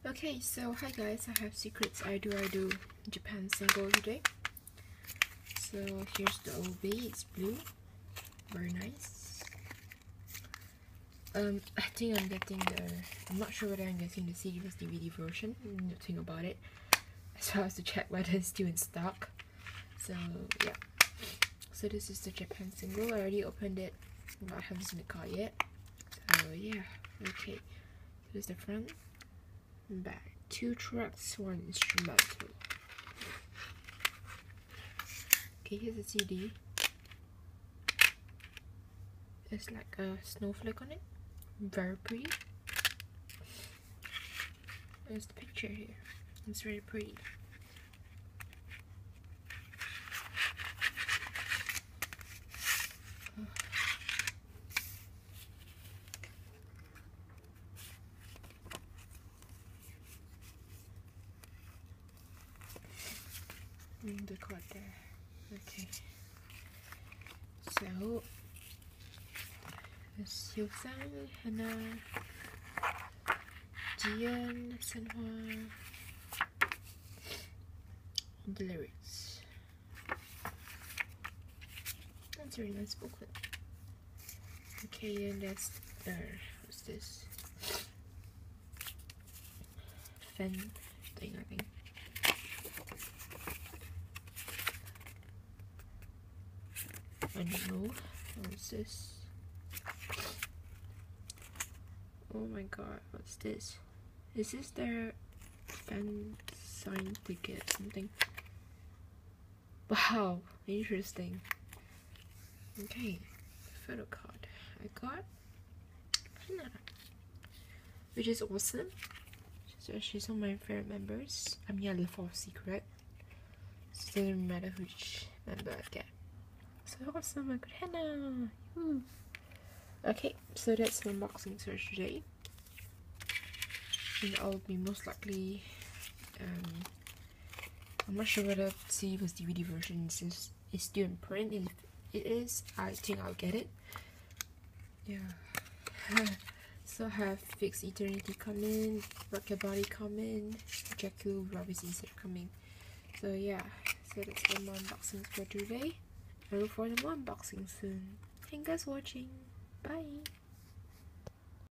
Okay, so hi guys, I have secrets I do Japan single today. So here's the OB, it's blue, very nice. I think I'm not sure whether I'm getting the CD or DVD version, nothing about it. So I have to check whether it's still in stock. So yeah, so this is the Japan single. I already opened it, but I haven't seen the card yet. So yeah, okay, here's the front and back. 2 tracks, 1 instrumental. Okay, here's the CD. There's like a snowflake on it. Very pretty. There's the picture here. It's really pretty. The card there. Okay. So, Hyosan, Hana, Jian, Senhua, and the lyrics. That's a really nice booklet. Okay, and that's what's this? Fan thing, I think. I don't know. What's this? Oh my god, what's this? Is this their fan sign ticket or something? Wow, interesting. Okay, photo card. I got Hana, which is awesome. So she's one of my favorite members. I'm yellow for secret. So it doesn't matter which member I get. So awesome, I got Hana! Woo. Okay, so that's the unboxing search today. And I'll be most likely, I'm not sure whether CD was DVD version is still in print. If it is, I think I'll get it. Yeah. So I have Fixed Eternity coming, Rock Your Body coming, Jakku Robbie's Insert coming. So yeah, so that's all my unboxings for today. I look forward to more unboxing soon. Thank you guys for watching. Bye.